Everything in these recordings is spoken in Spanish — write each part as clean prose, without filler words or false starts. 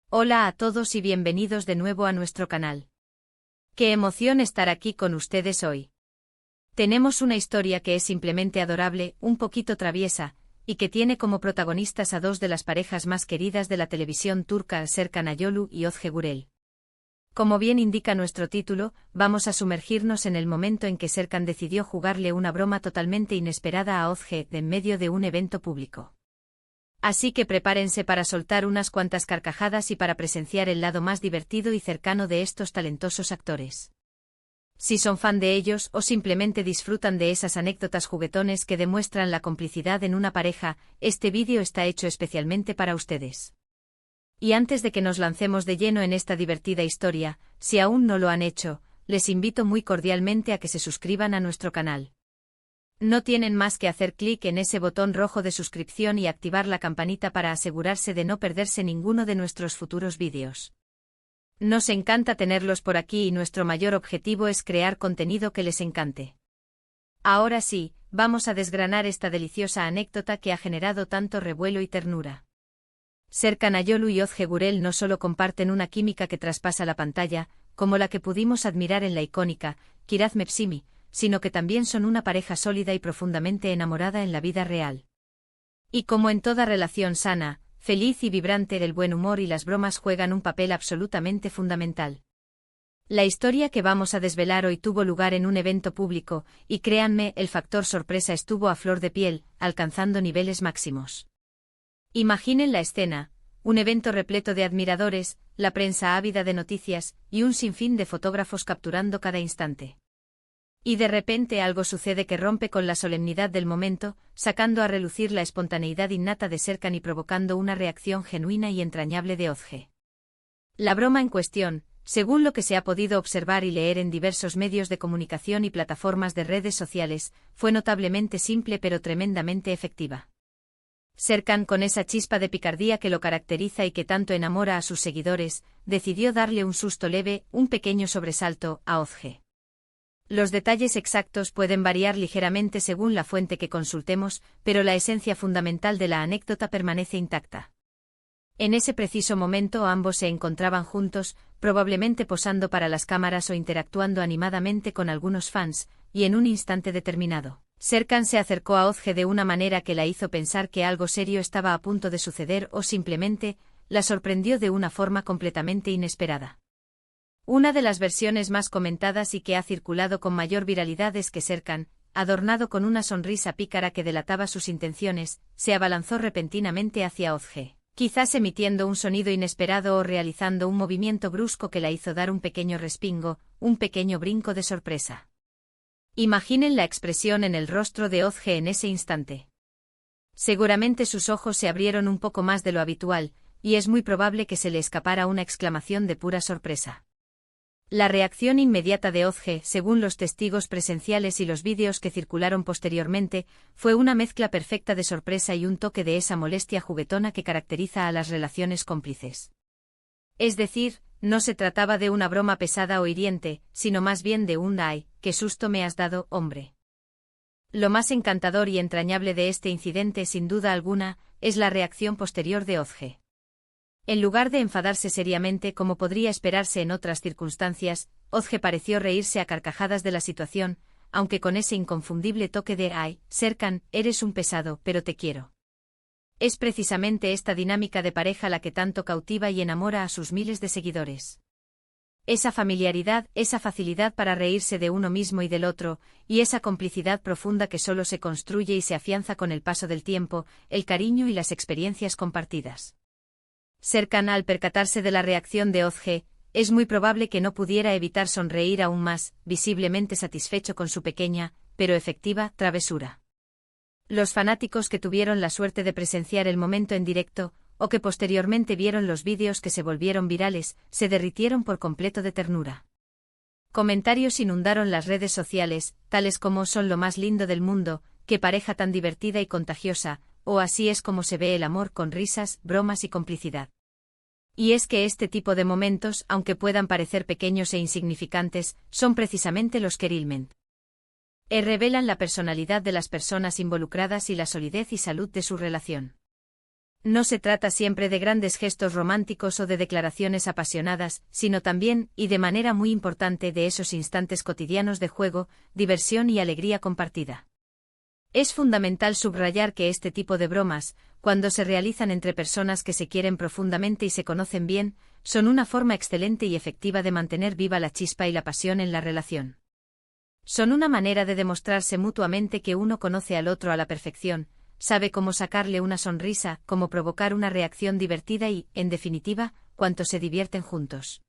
Hola a todos y bienvenidos de nuevo a nuestro canal. Qué emoción estar aquí con ustedes hoy. Tenemos una historia que es simplemente adorable, un poquito traviesa, y que tiene como protagonistas a dos de las parejas más queridas de la televisión turca, Serkan Ayolu y Özge Gürel. Como bien indica nuestro título, vamos a sumergirnos en el momento en que Serkan decidió jugarle una broma totalmente inesperada a Özge en medio de un evento público. Así que prepárense para soltar unas cuantas carcajadas y para presenciar el lado más divertido y cercano de estos talentosos actores. Si son fan de ellos o simplemente disfrutan de esas anécdotas juguetones que demuestran la complicidad en una pareja, este vídeo está hecho especialmente para ustedes. Y antes de que nos lancemos de lleno en esta divertida historia, si aún no lo han hecho, les invito muy cordialmente a que se suscriban a nuestro canal. No tienen más que hacer clic en ese botón rojo de suscripción y activar la campanita para asegurarse de no perderse ninguno de nuestros futuros vídeos. Nos encanta tenerlos por aquí y nuestro mayor objetivo es crear contenido que les encante. Ahora sí, vamos a desgranar esta deliciosa anécdota que ha generado tanto revuelo y ternura. Serkan Ayolu y Özge Gürel no solo comparten una química que traspasa la pantalla, como la que pudimos admirar en la icónica Kiraz Mevsimi, sino que también son una pareja sólida y profundamente enamorada en la vida real. Y como en toda relación sana, feliz y vibrante, el buen humor y las bromas juegan un papel absolutamente fundamental. La historia que vamos a desvelar hoy tuvo lugar en un evento público, y créanme, el factor sorpresa estuvo a flor de piel, alcanzando niveles máximos. Imaginen la escena, un evento repleto de admiradores, la prensa ávida de noticias, y un sinfín de fotógrafos capturando cada instante. Y de repente algo sucede que rompe con la solemnidad del momento, sacando a relucir la espontaneidad innata de Serkan y provocando una reacción genuina y entrañable de Özge. La broma en cuestión, según lo que se ha podido observar y leer en diversos medios de comunicación y plataformas de redes sociales, fue notablemente simple pero tremendamente efectiva. Serkan, con esa chispa de picardía que lo caracteriza y que tanto enamora a sus seguidores, decidió darle un susto leve, un pequeño sobresalto, a Özge. Los detalles exactos pueden variar ligeramente según la fuente que consultemos, pero la esencia fundamental de la anécdota permanece intacta. En ese preciso momento ambos se encontraban juntos, probablemente posando para las cámaras o interactuando animadamente con algunos fans, y en un instante determinado, Serkan se acercó a Özge de una manera que la hizo pensar que algo serio estaba a punto de suceder o simplemente, la sorprendió de una forma completamente inesperada. Una de las versiones más comentadas y que ha circulado con mayor viralidad es que Serkan, adornado con una sonrisa pícara que delataba sus intenciones, se abalanzó repentinamente hacia Özge, quizás emitiendo un sonido inesperado o realizando un movimiento brusco que la hizo dar un pequeño respingo, un pequeño brinco de sorpresa. Imaginen la expresión en el rostro de Özge en ese instante. Seguramente sus ojos se abrieron un poco más de lo habitual, y es muy probable que se le escapara una exclamación de pura sorpresa. La reacción inmediata de Özge, según los testigos presenciales y los vídeos que circularon posteriormente, fue una mezcla perfecta de sorpresa y un toque de esa molestia juguetona que caracteriza a las relaciones cómplices. Es decir, no se trataba de una broma pesada o hiriente, sino más bien de un «ay, qué susto me has dado, hombre». Lo más encantador y entrañable de este incidente, sin duda alguna, es la reacción posterior de Özge. En lugar de enfadarse seriamente como podría esperarse en otras circunstancias, Özge pareció reírse a carcajadas de la situación, aunque con ese inconfundible toque de «ay, Serkan, eres un pesado, pero te quiero». Es precisamente esta dinámica de pareja la que tanto cautiva y enamora a sus miles de seguidores. Esa familiaridad, esa facilidad para reírse de uno mismo y del otro, y esa complicidad profunda que solo se construye y se afianza con el paso del tiempo, el cariño y las experiencias compartidas. Serkan, al percatarse de la reacción de Özge, es muy probable que no pudiera evitar sonreír aún más, visiblemente satisfecho con su pequeña, pero efectiva, travesura. Los fanáticos que tuvieron la suerte de presenciar el momento en directo, o que posteriormente vieron los vídeos que se volvieron virales, se derritieron por completo de ternura. Comentarios inundaron las redes sociales, tales como «son lo más lindo del mundo», «qué pareja tan divertida y contagiosa», o «así es como se ve el amor con risas, bromas y complicidad». Y es que este tipo de momentos, aunque puedan parecer pequeños e insignificantes, son precisamente los que realmente revelan la personalidad de las personas involucradas y la solidez y salud de su relación. No se trata siempre de grandes gestos románticos o de declaraciones apasionadas, sino también, y de manera muy importante, de esos instantes cotidianos de juego, diversión y alegría compartida. Es fundamental subrayar que este tipo de bromas, cuando se realizan entre personas que se quieren profundamente y se conocen bien, son una forma excelente y efectiva de mantener viva la chispa y la pasión en la relación. Son una manera de demostrarse mutuamente que uno conoce al otro a la perfección, sabe cómo sacarle una sonrisa, cómo provocar una reacción divertida y, en definitiva, cuánto se divierten juntos.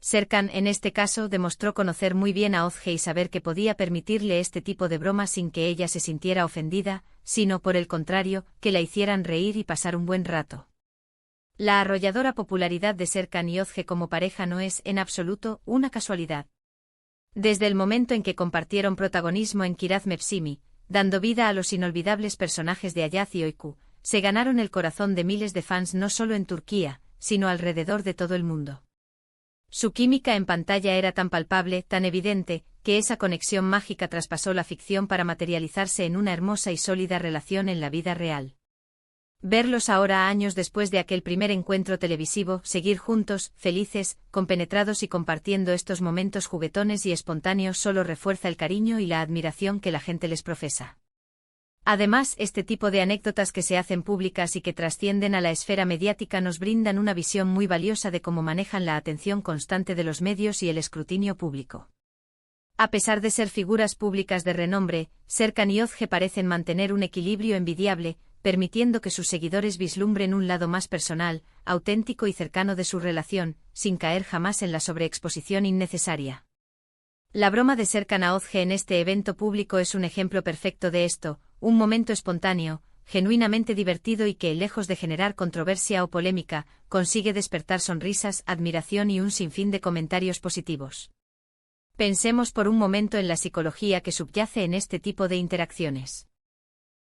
Serkan, en este caso, demostró conocer muy bien a Ozge y saber que podía permitirle este tipo de bromas sin que ella se sintiera ofendida, sino, por el contrario, que la hicieran reír y pasar un buen rato. La arrolladora popularidad de Serkan y Ozge como pareja no es, en absoluto, una casualidad. Desde el momento en que compartieron protagonismo en Kiraz Mevsimi, dando vida a los inolvidables personajes de Ayaz y Öykü, se ganaron el corazón de miles de fans no solo en Turquía, sino alrededor de todo el mundo. Su química en pantalla era tan palpable, tan evidente, que esa conexión mágica traspasó la ficción para materializarse en una hermosa y sólida relación en la vida real. Verlos ahora, años después de aquel primer encuentro televisivo, seguir juntos, felices, compenetrados y compartiendo estos momentos juguetones y espontáneos solo refuerza el cariño y la admiración que la gente les profesa. Además, este tipo de anécdotas que se hacen públicas y que trascienden a la esfera mediática nos brindan una visión muy valiosa de cómo manejan la atención constante de los medios y el escrutinio público. A pesar de ser figuras públicas de renombre, Serkan y Ozge parecen mantener un equilibrio envidiable, permitiendo que sus seguidores vislumbren un lado más personal, auténtico y cercano de su relación, sin caer jamás en la sobreexposición innecesaria. La broma de Serkan a Ozge en este evento público es un ejemplo perfecto de esto, un momento espontáneo, genuinamente divertido y que, lejos de generar controversia o polémica, consigue despertar sonrisas, admiración y un sinfín de comentarios positivos. Pensemos por un momento en la psicología que subyace en este tipo de interacciones.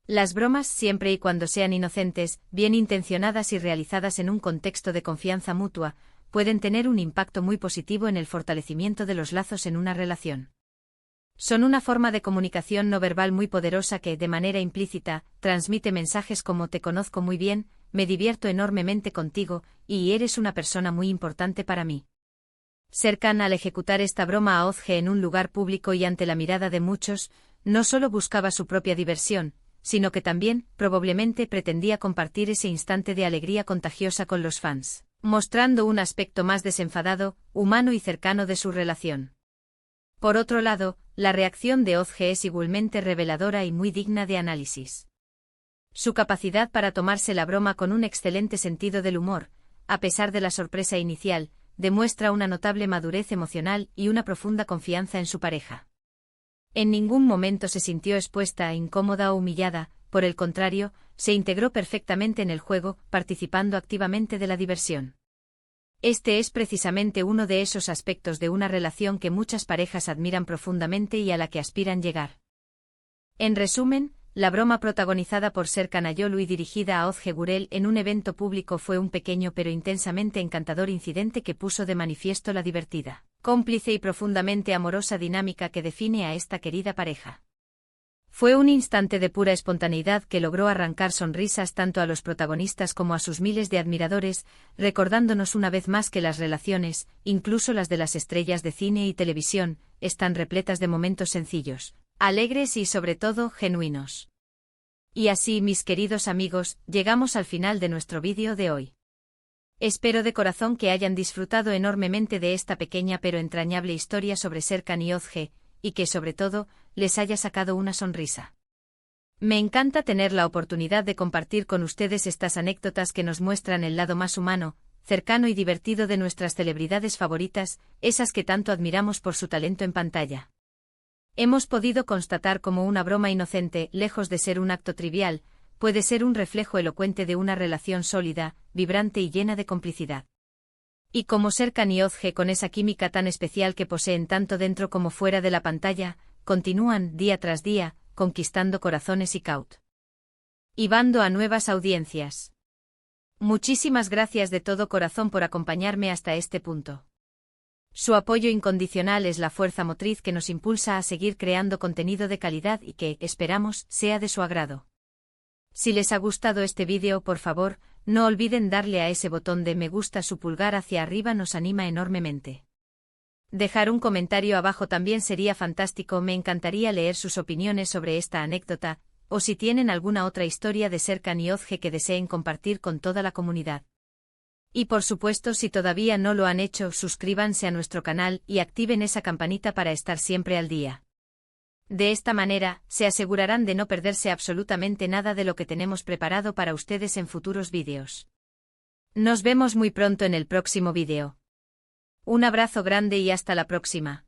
Las bromas, siempre y cuando sean inocentes, bien intencionadas y realizadas en un contexto de confianza mutua, pueden tener un impacto muy positivo en el fortalecimiento de los lazos en una relación. Son una forma de comunicación no verbal muy poderosa que, de manera implícita, transmite mensajes como te conozco muy bien, me divierto enormemente contigo, y eres una persona muy importante para mí. Serkan, al ejecutar esta broma a Ozge en un lugar público y ante la mirada de muchos, no solo buscaba su propia diversión, sino que también, probablemente, pretendía compartir ese instante de alegría contagiosa con los fans, mostrando un aspecto más desenfadado, humano y cercano de su relación. Por otro lado, la reacción de Ozge es igualmente reveladora y muy digna de análisis. Su capacidad para tomarse la broma con un excelente sentido del humor, a pesar de la sorpresa inicial, demuestra una notable madurez emocional y una profunda confianza en su pareja. En ningún momento se sintió expuesta, incómoda o humillada, por el contrario, se integró perfectamente en el juego, participando activamente de la diversión. Este es precisamente uno de esos aspectos de una relación que muchas parejas admiran profundamente y a la que aspiran llegar. En resumen, la broma protagonizada por Serkan Ayolu y dirigida a Ozge Gürel en un evento público fue un pequeño pero intensamente encantador incidente que puso de manifiesto la divertida, cómplice y profundamente amorosa dinámica que define a esta querida pareja. Fue un instante de pura espontaneidad que logró arrancar sonrisas tanto a los protagonistas como a sus miles de admiradores, recordándonos una vez más que las relaciones, incluso las de las estrellas de cine y televisión, están repletas de momentos sencillos, alegres y sobre todo genuinos. Y así, mis queridos amigos, llegamos al final de nuestro vídeo de hoy. Espero de corazón que hayan disfrutado enormemente de esta pequeña pero entrañable historia sobre Serkan y Ozge, y que sobre todo, les haya sacado una sonrisa. Me encanta tener la oportunidad de compartir con ustedes estas anécdotas que nos muestran el lado más humano, cercano y divertido de nuestras celebridades favoritas, esas que tanto admiramos por su talento en pantalla. Hemos podido constatar cómo una broma inocente, lejos de ser un acto trivial, puede ser un reflejo elocuente de una relación sólida, vibrante y llena de complicidad. Y como Serkan y Ozge, con esa química tan especial que poseen tanto dentro como fuera de la pantalla, continúan, día tras día, conquistando corazones y cautivando a nuevas audiencias. Muchísimas gracias de todo corazón por acompañarme hasta este punto. Su apoyo incondicional es la fuerza motriz que nos impulsa a seguir creando contenido de calidad y que, esperamos, sea de su agrado. Si les ha gustado este vídeo, por favor, no olviden darle a ese botón de me gusta, su pulgar hacia arriba nos anima enormemente. Dejar un comentario abajo también sería fantástico, me encantaría leer sus opiniones sobre esta anécdota, o si tienen alguna otra historia de Serkan y Ozge que deseen compartir con toda la comunidad. Y por supuesto, si todavía no lo han hecho, suscríbanse a nuestro canal y activen esa campanita para estar siempre al día. De esta manera, se asegurarán de no perderse absolutamente nada de lo que tenemos preparado para ustedes en futuros vídeos. Nos vemos muy pronto en el próximo vídeo. Un abrazo grande y hasta la próxima.